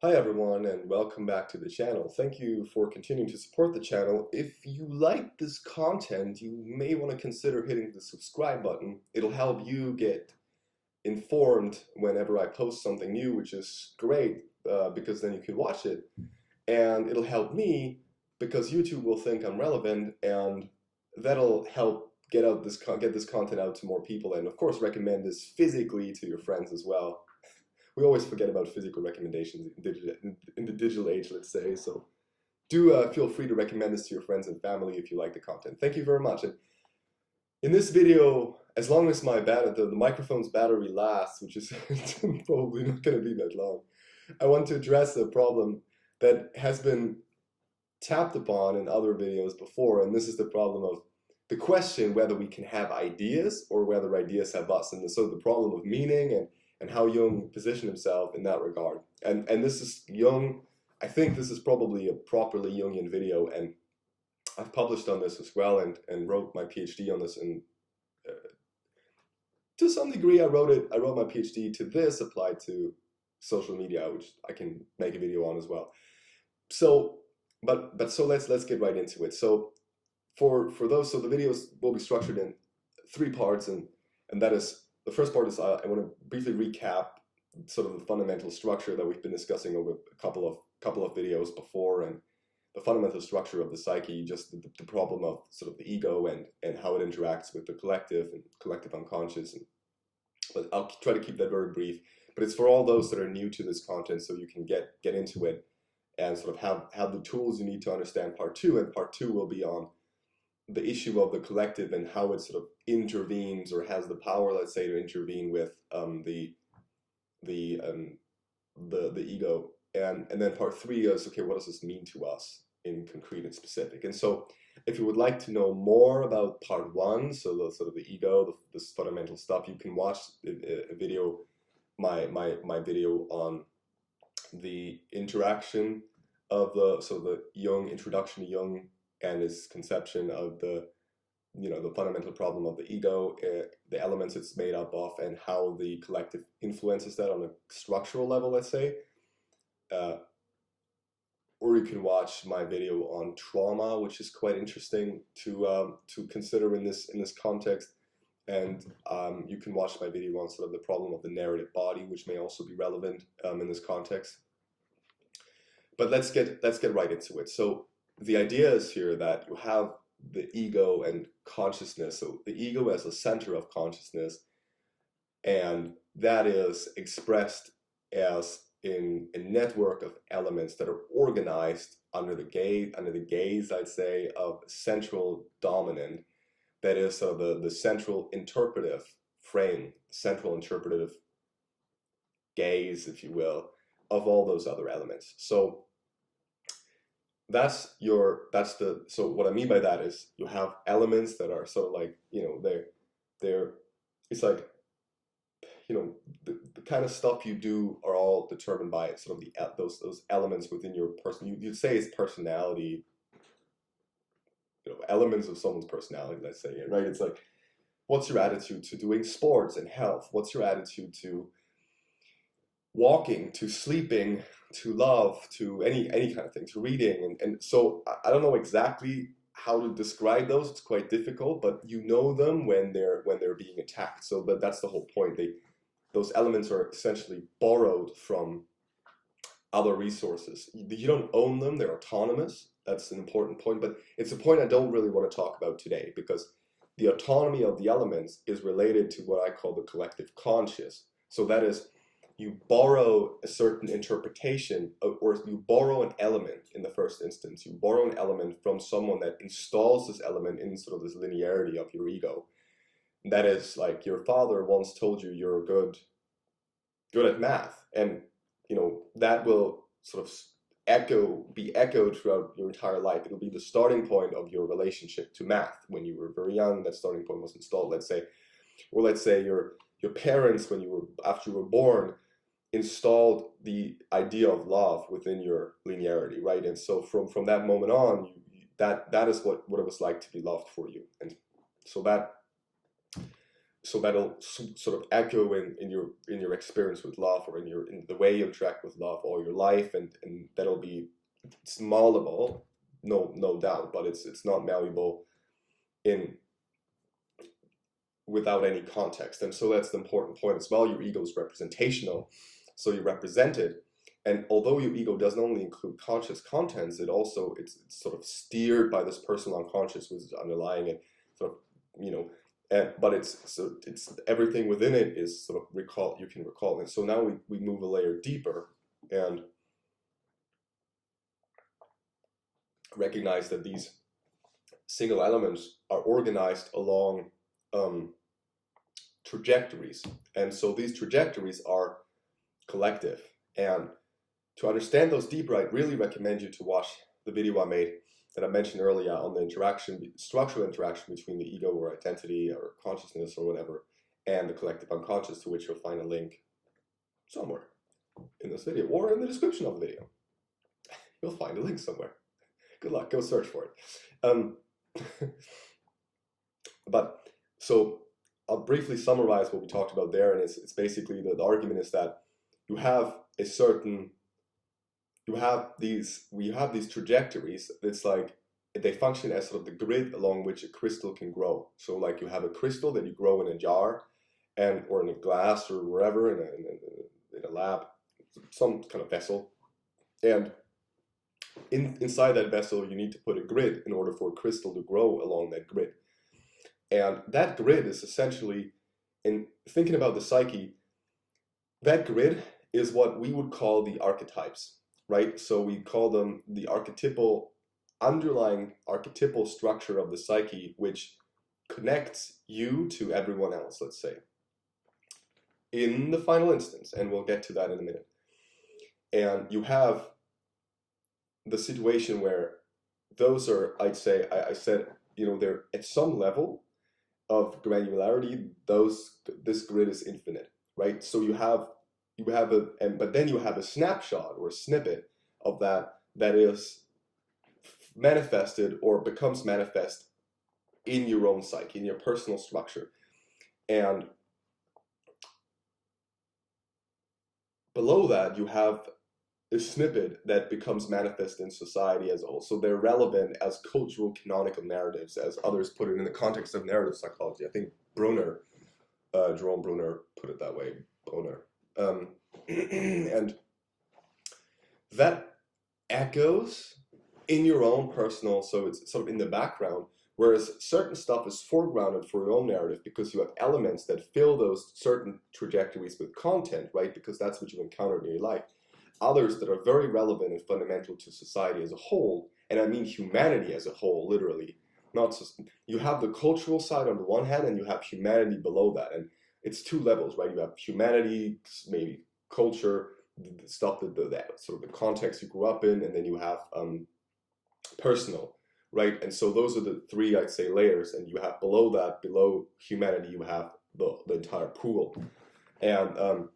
Hi everyone and welcome back to the channel. Thank you for continuing to support the channel. If you like this content, you may want to consider hitting the subscribe button. It'll help you get informed whenever I post something new, which is great because then you can watch it. And it'll help me because YouTube will think I'm relevant, and that'll help get this content out to more people, and of course recommend this physically to your friends as well. We always forget about physical recommendations in the digital age, let's say. So do feel free to recommend this to your friends and family if you like the content. Thank you very much. And in this video, as long as the microphone's battery lasts, which is probably not going to be that long, I want to address a problem that has been tapped upon in other videos before, and this is the problem of the question whether we can have ideas or whether ideas have us, and so the problem of meaning and how Jung positioned himself in that regard. And this is Jung, I think this is probably a properly Jungian video, and I've published on this as well and wrote my PhD on this, and to some degree I wrote my PhD to this applied to social media, which I can make a video on as well. So so let's get right into it. So for those, so the videos will be structured in 3 parts, and that is, the first part is I want to briefly recap sort of the fundamental structure that we've been discussing over a couple of videos before, and the fundamental structure of the psyche, just the problem of sort of the ego and how it interacts with the collective and collective unconscious. But I'll try to keep that very brief. But it's for all those that are new to this content, so you can get into it and sort of have the tools you need to understand part 2. And part 2 will be on the issue of the collective and how it sort of intervenes or has the power, let's say, to intervene with the ego. And then part 3 is, okay, what does this mean to us in concrete and specific? And so if you would like to know more about part 1, so the sort of the ego, this fundamental stuff, you can watch a video, my video on the interaction of the Jung, introduction to Jung and his conception of the fundamental problem of the ego, the elements it's made up of, and how the collective influences that on a structural level, let's say. Or you can watch my video on trauma, which is quite interesting to consider in this context. And you can watch my video on sort of the problem of the narrative body, which may also be relevant in this context. But let's get right into it. So the idea is here that you have the ego and consciousness. So the ego as a center of consciousness, and that is expressed as in a network of elements that are organized under the gaze, I'd say, of central dominant, that is the central interpretive frame, central interpretive gaze, if you will, of all those other elements. So so what I mean by that is you have elements that are sort of like, it's like, the kind of stuff you do are all determined by sort of those elements within your person. You'd say it's personality, elements of someone's personality, let's say, right? It's like, what's your attitude to doing sports and health? What's your attitude to walking, to sleeping, to love, to any kind of thing, to reading? And so I don't know exactly how to describe those. It's quite difficult, but you know them when they're being attacked. So that's the whole point. Those elements are essentially borrowed from other resources. You don't own them, they're autonomous. That's an important point, but it's a point I don't really want to talk about today, because the autonomy of the elements is related to what I call the collective conscious. So that is, you borrow a certain interpretation, or you borrow an element in the first instance. You borrow an element from someone that installs this element in sort of this linearity of your ego. That is, like, your father once told you you're good at math, and that will sort of be echoed throughout your entire life. It'll be the starting point of your relationship to math. When you were very young, that starting point was installed, let's say. Or let's say your parents, after you were born, installed the idea of love within your linearity, right? And so from that moment on, that is what it was like to be loved for you. And so so that'll sort of echo in your experience with love, or in the way you interact with love all your life, and that'll be, it's malleable, no doubt, but it's not malleable in without any context. And so that's the important point as well. Your ego is representational, so you represent it. And although your ego doesn't only include conscious contents, it's sort of steered by this personal unconscious, which is underlying it, sort of, but it's everything within it is sort of you can recall. And so now we move a layer deeper and recognize that these single elements are organized along trajectories. And so these trajectories are collective. And to understand those deeper, I'd really recommend you to watch the video I made that I mentioned earlier on the structural interaction between the ego or identity or consciousness or whatever, and the collective unconscious, to which you'll find a link somewhere in this video or in the description of the video. You'll find a link somewhere. Good luck, go search for it. But so I'll briefly summarize what we talked about there, and it's basically the argument is that we have these trajectories. It's like they function as sort of the grid along which a crystal can grow. So like you have a crystal that you grow in a jar, or in a glass or wherever, in a lab, some kind of vessel, and inside that vessel you need to put a grid in order for a crystal to grow along that grid. And that grid is essentially, in thinking about the psyche, that grid is what we would call the archetypes, right? So we call them the underlying archetypal structure of the psyche, which connects you to everyone else, let's say, in the final instance, and we'll get to that in a minute. And you have the situation where those are, I said, they're at some level of granularity, this grid is infinite, right? So but then you have a snapshot or a snippet of that is manifested or becomes manifest in your own psyche, in your personal structure. And below that, you have a snippet that becomes manifest in society as a whole. So they're relevant as cultural canonical narratives, as others put it in the context of narrative psychology. I think Jerome Bruner put it that way, Brunner. And that echoes in your own personal, so it's sort of in the background, whereas certain stuff is foregrounded for your own narrative because you have elements that fill those certain trajectories with content, right? Because that's what you encountered in your life. Others that are very relevant and fundamental to society as a whole, and I mean humanity as a whole, literally. Not just, you have the cultural side on the one hand, and you have humanity below that, and it's two levels, right? You have humanity, maybe culture, the stuff that sort of the context you grew up in, and then you have personal, right? And so those are the three, I'd say, layers, and you have below that, below humanity, you have the entire pool, and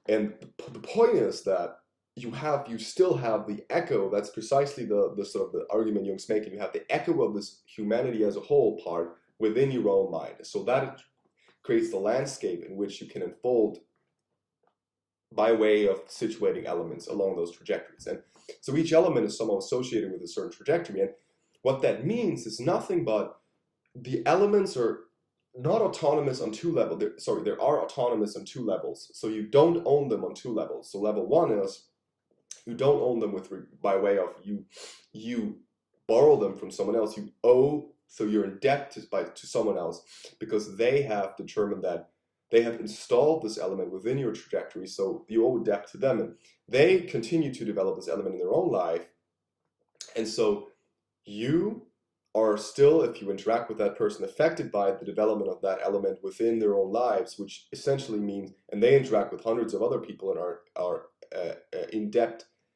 the point is that you still have the echo. That's precisely the sort of the argument Jung's making. You have the echo of this humanity as a whole part within your own mind. So that creates the landscape in which you can unfold by way of situating elements along those trajectories. And so each element is somehow associated with a certain trajectory. And what that means is nothing but the elements are not autonomous on two levels. There are autonomous on two levels. So you don't own them on two levels. So level one is you don't own them by way of you borrow them from someone else. You owe, so you're in debt to someone else because they have determined that they have installed this element within your trajectory. So you owe debt to them, and they continue to develop this element in their own life. And so you are still, if you interact with that person, affected by the development of that element within their own lives, which essentially means, and they interact with hundreds of other people and are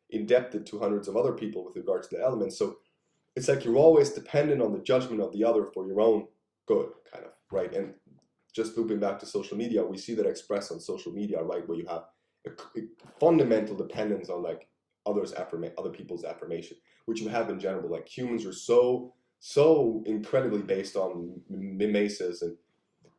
indebted to hundreds of other people with regards to the elements. So it's like you're always dependent on the judgment of the other for your own good, kind of, right? And just looping back to social media, we see that expressed on social media, right, where you have a fundamental dependence on like other people's affirmation, which you have in general. Like humans are so incredibly based on mimesis and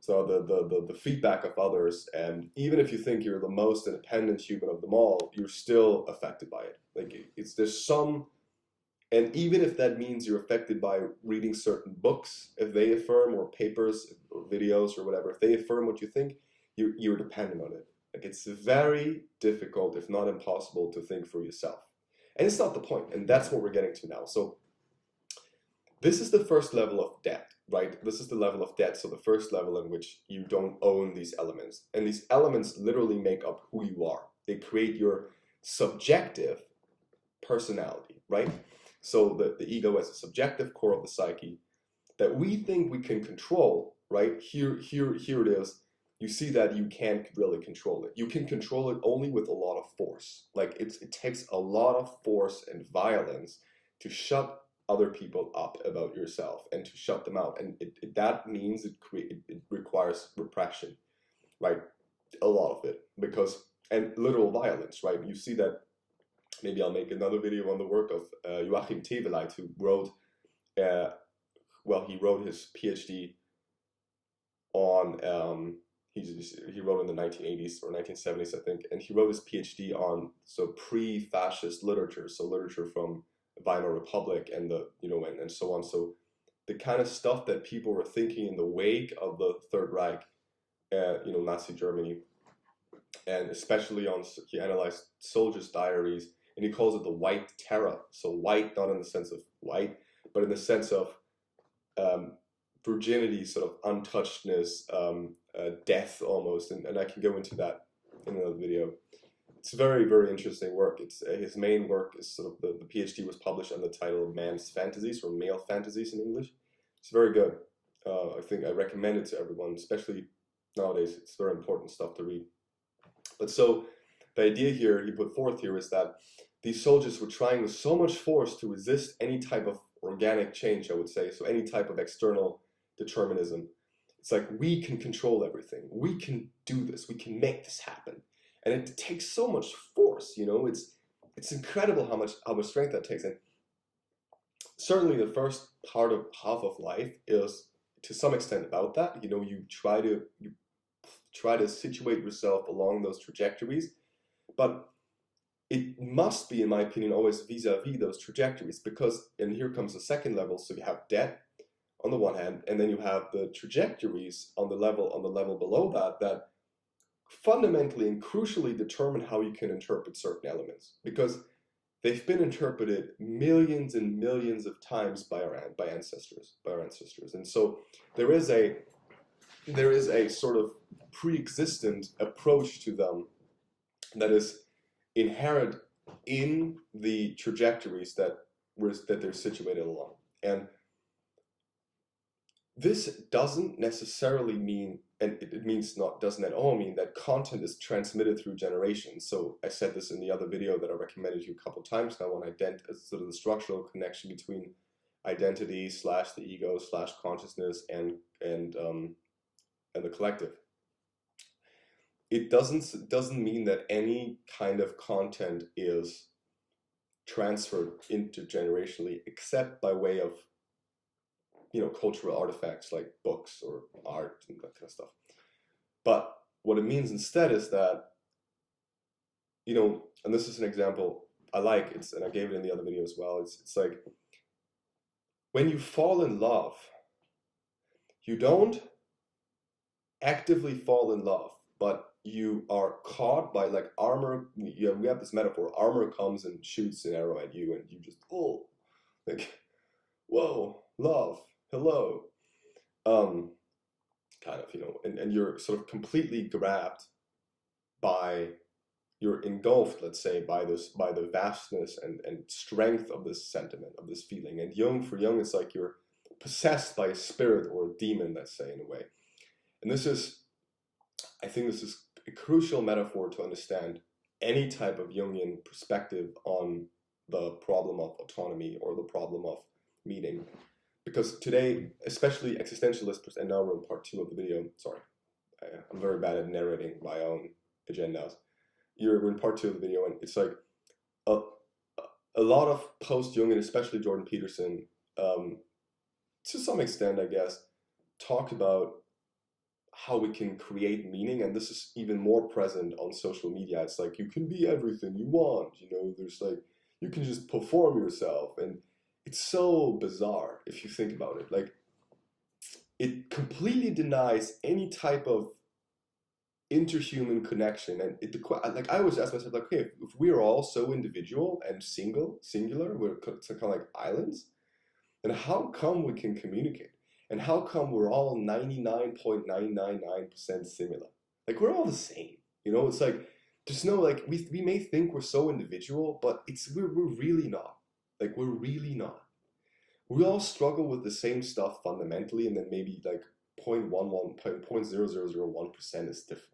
So the feedback of others, and even if you think you're the most independent human of them all, you're still affected by it. Like there's some, and even if that means you're affected by reading certain books, if they affirm, or papers or videos or whatever, if they affirm what you think, you're dependent on it. Like it's very difficult, if not impossible, to think for yourself. And it's not the point, and that's what we're getting to now. So this is the first level of debt, right? This is the level of debt, so the first level in which you don't own these elements. And these elements literally make up who you are. They create your subjective personality, right? So the ego as a subjective core of the psyche that we think we can control, right? Here it is. You see that you can't really control it. You can control it only with a lot of force. Like it takes a lot of force and violence to shut other people up about yourself and to shut them out. And that means it requires repression, right? A lot of it, because, and literal violence, right? You see that. Maybe I'll make another video on the work of Joachim Teveleit, who wrote, he wrote his PhD on, he wrote in the 1980s or 1970s, I think, and he wrote his PhD on pre-fascist literature, so literature from Weimar Republic and and so on. So the kind of stuff that people were thinking in the wake of the Third Reich, Nazi Germany, and especially he analyzed soldiers' diaries. And he calls it the white terror. So white, not in the sense of white, but in the sense of virginity, sort of untouchedness, death almost. And I can go into that in another video. It's very, very interesting work. It's his main work is sort of the PhD was published under the title Man's Fantasies, or Male Fantasies in English. It's very good. I think I recommend it to everyone, especially nowadays. It's very important stuff to read. But so the idea here he put forth here is that these soldiers were trying with so much force to resist any type of organic change, I would say, so any type of external determinism. It's like, we can control everything. We can do this. We can make this happen. And it takes so much force, it's incredible how much strength that takes. And certainly the first half of life is to some extent about that. You try to situate yourself along those trajectories, but it must be, in my opinion, always vis-a-vis those trajectories, because, and here comes the second level, so you have debt on the one hand, and then you have the trajectories on the level below that fundamentally and crucially determine how you can interpret certain elements, because they've been interpreted millions and millions of times by our ancestors. And so there is a sort of pre-existent approach to them that is inherent in the trajectories that they're situated along. And this doesn't necessarily mean, and it doesn't at all mean that content is transmitted through generations. So I said this in the other video that I recommended you a couple times now on sort of the structural connection between identity / the ego / consciousness and the collective. It doesn't mean that any kind of content is transferred intergenerationally, except by way of cultural artifacts like books or art and that kind of stuff. But what it means instead is that, and this is an example I like, and I gave it in the other video as well, it's like, when you fall in love, you don't actively fall in love, but you are caught by like armor. We have this metaphor, armor comes and shoots an arrow at you, and you just, whoa, love, hello, kind of, and you're sort of completely grabbed by, you're engulfed, let's say, by the vastness and strength of this sentiment, of this feeling. And for Jung, it's like you're possessed by a spirit or a demon, let's say, in a way. And I think this is a crucial metaphor to understand any type of Jungian perspective on the problem of autonomy or the problem of meaning. Because today, especially existentialists, and now we're in part 2 of the video, sorry, I'm very bad at narrating my own agendas. We're in part 2 of the video, and it's like a lot of post-Jungian, especially Jordan Peterson, to some extent, I guess, talk about how we can create meaning, and this is even more present on social media. It's like you can be everything you want, you know, there's like you can just perform yourself, and it's so bizarre if you think about it. Like it completely denies any type of interhuman connection, and like I always ask myself, like, okay, if we're all so individual and singular, we're kind of like islands, then how come we can communicate? And how come we're all 99.999% similar? Like we're all the same, you know? It's like there's no like we may think we're so individual, but we're really not. Like we're really not. We all struggle with the same stuff fundamentally, and then maybe like 0.0001% is different.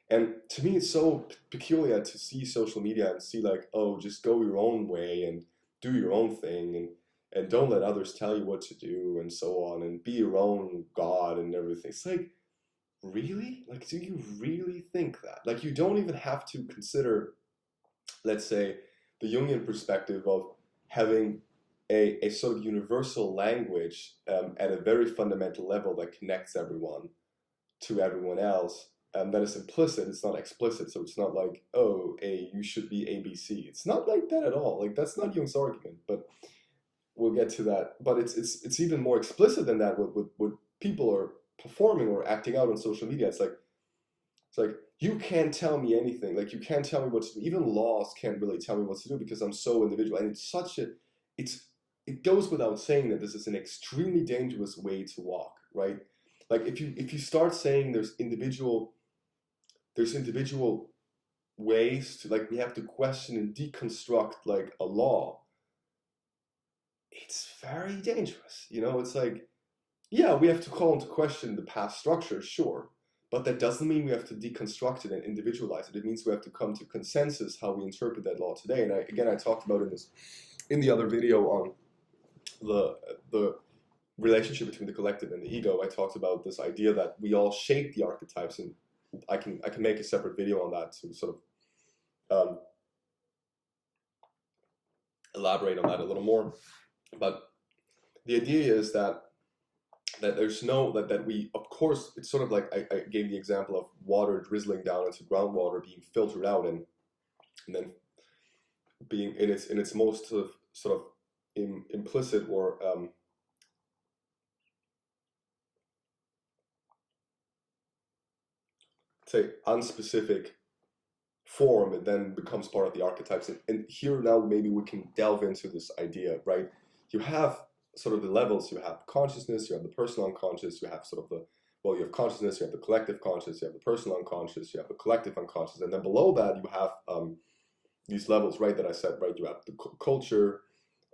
And to me, it's so peculiar to see social media and see like, oh, just go your own way and do your own thing, and don't let others tell you what to do, and so on, and be your own God and everything. It's like, really? Like, do you really think that? Like, you don't even have to consider, let's say, the Jungian perspective of having a sort of universal language at a very fundamental level that connects everyone to everyone else. That is implicit, it's not explicit, so it's not like, oh, you should be ABC. It's not like that at all. Like, that's not Jung's argument, but we'll get to that. But it's even more explicit than that, what people are performing or acting out on social media. It's like you can't tell me anything. Like, you can't tell me what to do. Even laws can't really tell me what to do because I'm so individual. And it goes without saying that this is an extremely dangerous way to walk, right? Like, if you start saying there's individual ways to, like, we have to question and deconstruct like a law, it's very dangerous. You know, it's like, yeah, we have to call into question the past structure, sure, but that doesn't mean we have to deconstruct it and individualize it. It means we have to come to consensus how we interpret that law today. And I talked about in the other video on the relationship between the collective and the ego. I talked about this idea that we all shape the archetypes, and I can make a separate video on that to sort of elaborate on that a little more. But the idea is that there's no that we, of course, it's sort of like I gave the example of water drizzling down into groundwater being filtered out, and then being in its most sort of implicit or say unspecific form, it then becomes part of the archetypes. And here now maybe we can delve into this idea, right? You have sort of the levels. You have consciousness, you have the personal unconscious, you have sort of you have consciousness, you have the collective conscious, you have the personal unconscious, you have the collective unconscious, and then below that you have these levels, right, that I said, right? You have the culture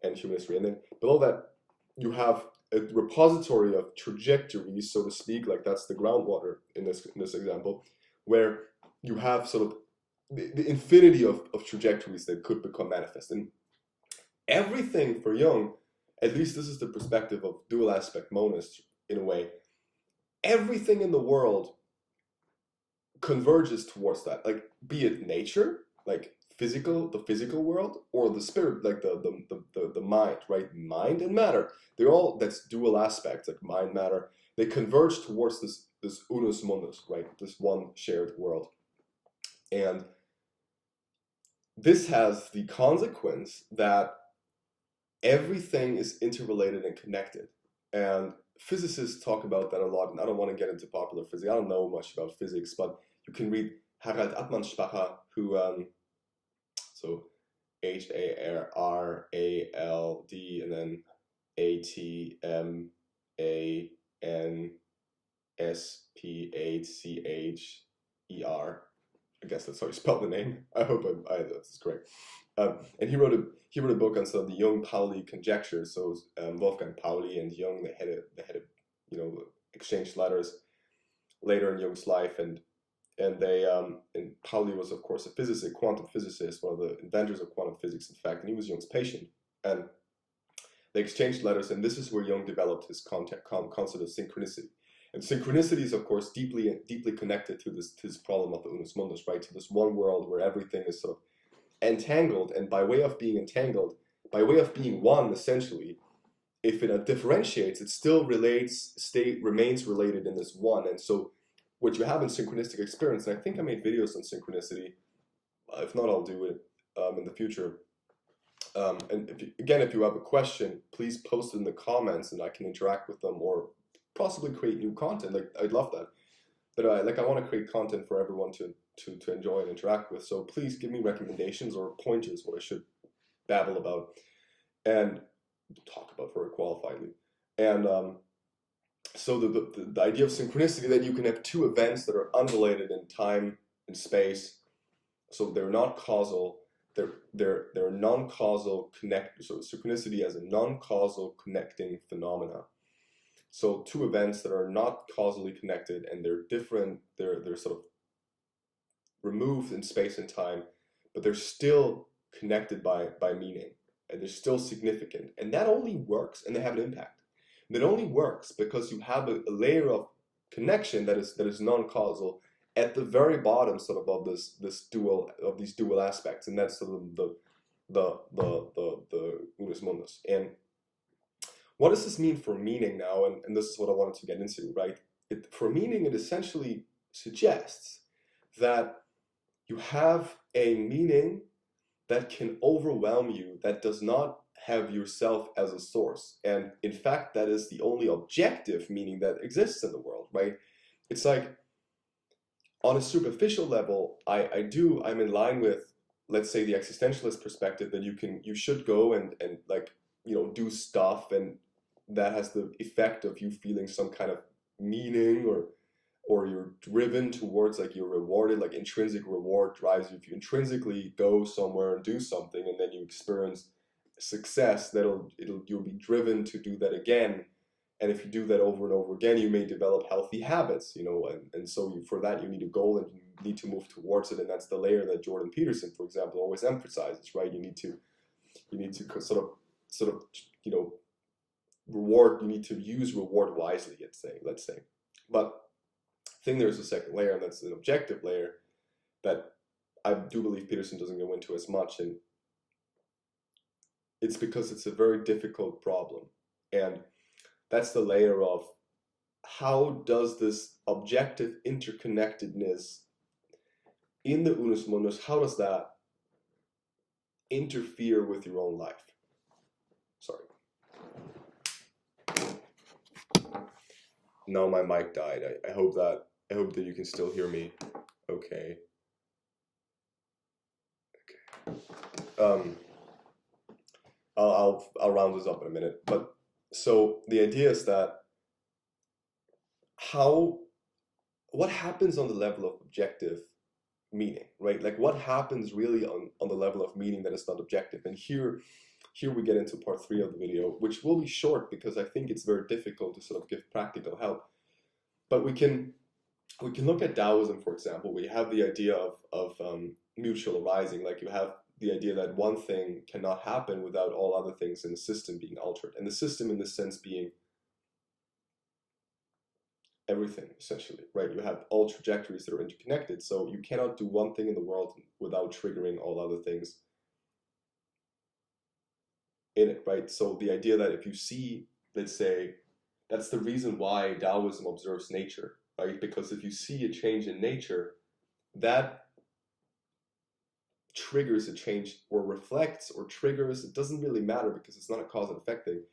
and human history, and then below that you have a repository of trajectories, so to speak, like that's the groundwater in this example, where you have sort of the infinity of trajectories that could become manifest. And everything for Jung, at least this is the perspective of dual aspect monists in a way, everything in the world converges towards that. Like, be it nature, like the physical world, or the spirit, like the mind, right? Mind and matter. They're all, that's dual aspects, like mind, matter. They converge towards this unus mundus, right? This one shared world. And this has the consequence that everything is interrelated and connected. And physicists talk about that a lot, and I don't want to get into popular physics. I don't know much about physics, but you can read Harald Atmanspacher, who, so Harald, and then Atmansphacher. I guess that's how you spell the name. I hope that's correct. And he wrote a book on some of the Jung-Pauli conjectures. So Wolfgang Pauli and Jung, they had exchanged letters later in Jung's life, and Pauli was, of course, a physicist, quantum physicist, one of the inventors of quantum physics, in fact, and he was Jung's patient. And they exchanged letters, and this is where Jung developed his concept of synchronicity. And synchronicity is, of course, deeply connected to this problem of the unus mundus, right? To this one world where everything is sort of entangled, and by way of being entangled, by way of being one, essentially, if it differentiates, it still remains related in this one. And so what you have in synchronistic experience, and I think I made videos on synchronicity. If not, I'll do it in the future. And if you have a question, please post it in the comments, and I can interact with them or possibly create new content. Like, I'd love that. But I want to create content for everyone to enjoy and interact with. So please give me recommendations or pointers what I should babble about and talk about very qualifiedly. And so the idea of synchronicity, that you can have two events that are unrelated in time and space, so they're not causal. They're non-causal connect. So synchronicity as a non-causal connecting phenomena. So two events that are not causally connected, and they're different. They're sort of removed in space and time, but they're still connected by meaning, and they're still significant. And that only works, and they have an impact. And it only works because you have a layer of connection that is non-causal at the very bottom, sort of these dual aspects, and that's sort of the unus mundus. And what does this mean for meaning now? And this is what I wanted to get into, right? For meaning, it essentially suggests that you have a meaning that can overwhelm you, that does not have yourself as a source. And in fact, that is the only objective meaning that exists in the world, right? It's like, on a superficial level, I'm in line with, let's say, the existentialist perspective that you should go and like, do stuff, and that has the effect of you feeling some kind of meaning, or you're driven towards, like, you're rewarded, like intrinsic reward drives you. If you intrinsically go somewhere and do something, and then you experience success, you'll be driven to do that again. And if you do that over and over again, you may develop healthy habits, and so for that you need a goal, and you need to move towards it. And that's the layer that Jordan Peterson, for example, always emphasizes, right? You need to sort of reward. You need to use reward wisely, let's say. But I think there's a second layer, and that's an objective layer that I do believe Peterson doesn't go into as much, and it's because it's a very difficult problem. And that's the layer of, how does this objective interconnectedness in the unus mundus, how does that interfere with your own life? Sorry. Now my mic died. I hope that you can still hear me. Okay. I'll round this up in a minute. But so the idea is that what happens on the level of objective meaning, right? Like, what happens really on the level of meaning that is not objective? And here we get into part 3 of the video, which will be short because I think it's very difficult to sort of give practical help. But we can look at Taoism, for example. We have the idea of mutual arising. Like, you have the idea that one thing cannot happen without all other things in the system being altered. And the system, in this sense, being everything, essentially, right? You have all trajectories that are interconnected. So you cannot do one thing in the world without triggering all other things in it, right? So the idea that if you see, let's say, that's the reason why Taoism observes nature, right? Because if you see a change in nature, that triggers a change, or reflects or triggers. It doesn't really matter because it's not a cause and effect thing,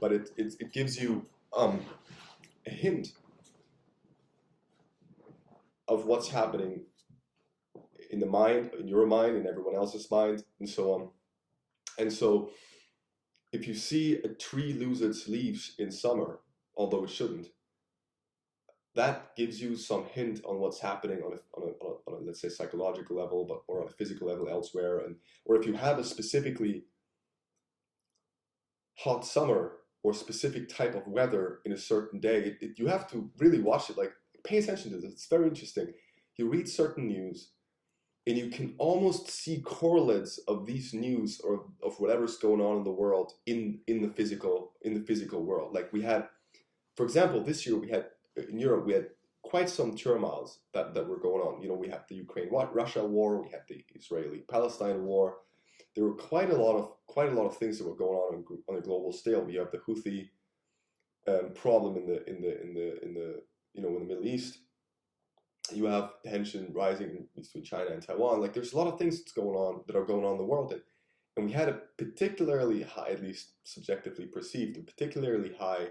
but it gives you a hint of what's happening in the mind, in your mind, in everyone else's mind, and so on. And so if you see a tree lose its leaves in summer, although it shouldn't, that gives you some hint on what's happening on a let's say psychological level, or on a physical level elsewhere. Or if you have a specifically hot summer or specific type of weather in a certain day, you have to really watch it. Like, pay attention to this. It's very interesting. You read certain news, and you can almost see correlates of these news, or of whatever's going on in the world, in the physical world. Like, we had, for example, this year in Europe, we had quite some turmoils that were going on. We had the Ukraine-Russia war, we had the Israeli-Palestine war. There were quite a lot of things that were going on a global scale. We have the Houthi problem in the Middle East. You have tension rising between China and Taiwan. Like there's a lot of things that are going on in the world, and we had a particularly high, at least subjectively perceived, a particularly high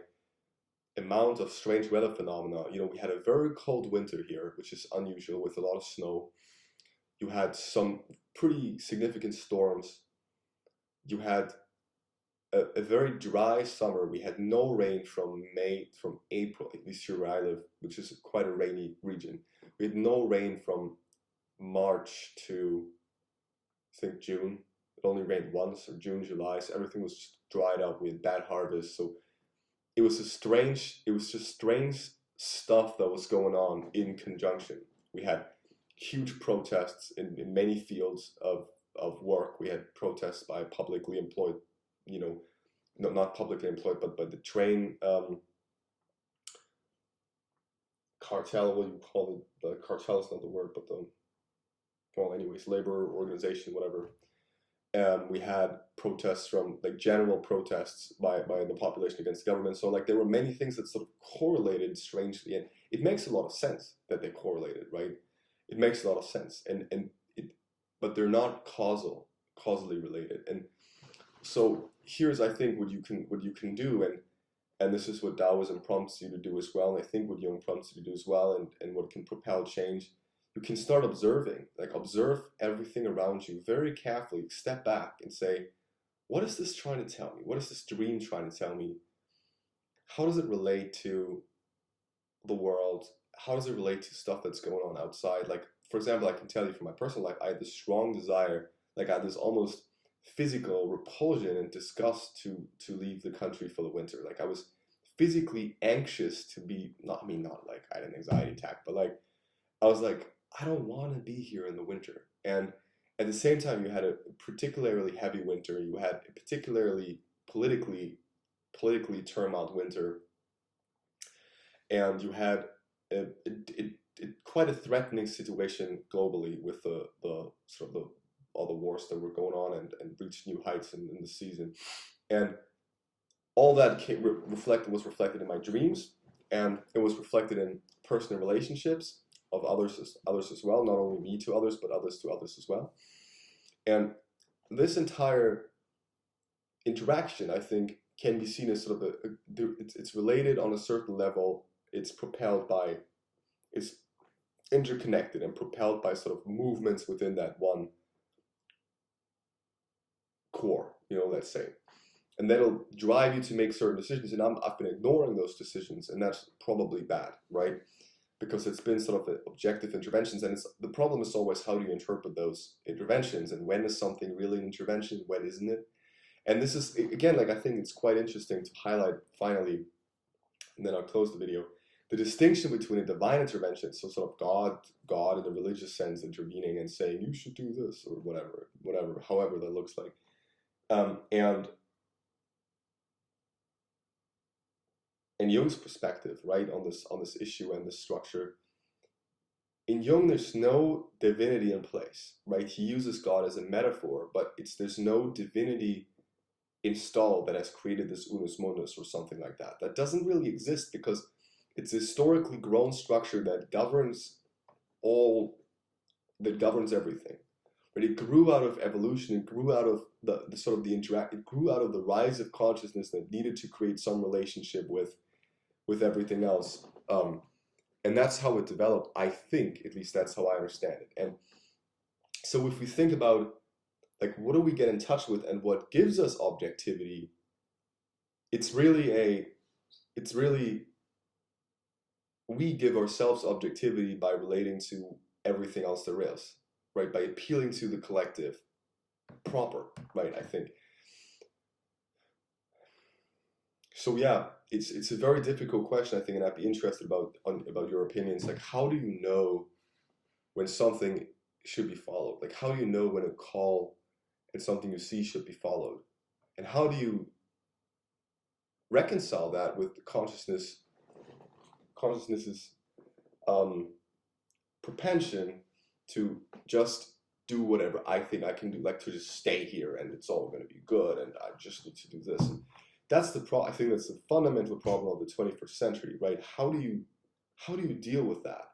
amount of strange weather phenomena. You know, we had a very cold winter here, which is unusual, with a lot of snow. You had some pretty significant storms. You had a very dry summer. We had no rain from April, at least here where I live, which is quite a rainy region. We had no rain from March to, I think, June. It only rained once, or June, July, so everything was just dried up. We had bad harvests, so it was just strange stuff that was going on in conjunction. We had huge protests in many fields of work. We had protests by publicly employed, you know, no, not publicly employed, but by the train cartel, what do you call it? The cartel is not the word, but well, anyways, labor organization, whatever. We had protests from, like, general protests by the population against government. So, like, there were many things that sort of correlated strangely, and it makes a lot of sense that they correlated, right? It makes a lot of sense, but they're not causally related. And so here's, I think, what you can do, and this is what Taoism prompts you to do as well, and I think what Jung prompts you to do as well, and what can propel change. You can start observing, like observe everything around you very carefully, step back and say, what is this trying to tell me? What is this dream trying to tell me? How does it relate to the world? How does it relate to stuff that's going on outside? Like, for example, I can tell you from my personal life, I had this strong desire, like I had this almost physical repulsion and disgust to leave the country for the winter. Like I was physically anxious to be, not like I had an anxiety attack, but like I was like, I don't want to be here in the winter. And at the same time, you had a particularly heavy winter. You had a particularly politically term out winter, and you had quite a threatening situation globally with the sort of all the wars that were going on and reached new heights in the season, and all that was reflected in my dreams, and it was reflected in personal relationships of others as well, not only me to others, but others to others as well. And this entire interaction, I think, can be seen as sort of it's related on a certain level. It's propelled by, it's interconnected and propelled by sort of movements within that one core, you know, let's say. And that'll drive you to make certain decisions. And I've been ignoring those decisions, and that's probably bad, right? Because it's been sort of objective interventions, and the problem is always how do you interpret those interventions, and when is something really an intervention, when isn't it? And this is, again, like I think it's quite interesting to highlight finally, and then I'll close the video, the distinction between a divine intervention, so sort of God in the religious sense intervening and saying you should do this or whatever, however that looks like, and Jung's perspective, right, on this issue and this structure. In Jung, there's no divinity in place, right? He uses God as a metaphor, but there's no divinity installed that has created this unus mundus or something like that. That doesn't really exist because it's a historically grown structure that governs everything. But it grew out of evolution. It grew out of it grew out of the rise of consciousness that needed to create some relationship with everything else. And that's how it developed, I think, at least that's how I understand it. And so if we think about, like, what do we get in touch with and what gives us objectivity, it's really, we give ourselves objectivity by relating to everything else there is, right? By appealing to the collective proper, right, I think. So yeah, it's a very difficult question, I think, and I'd be interested about your opinions. Like, how do you know when something should be followed? Like, how do you know when a call and something you see should be followed? And how do you reconcile that with the consciousness's propension to just do whatever I think I can do, like to just stay here and it's all going to be good and I just need to do this. And that's I think that's the fundamental problem of the 21st century, right? How do you deal with that?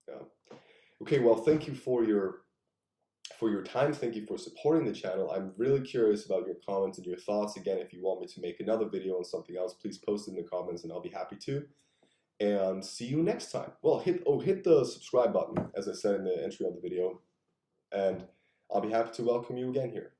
Yeah. Okay, well, thank you for your time. Thank you for supporting the channel. I'm really curious about your comments and your thoughts. Again, if you want me to make another video on something else, please post it in the comments and I'll be happy to. And see you next time. Well, hit the subscribe button, as I said in the entry of the video, and I'll be happy to welcome you again here.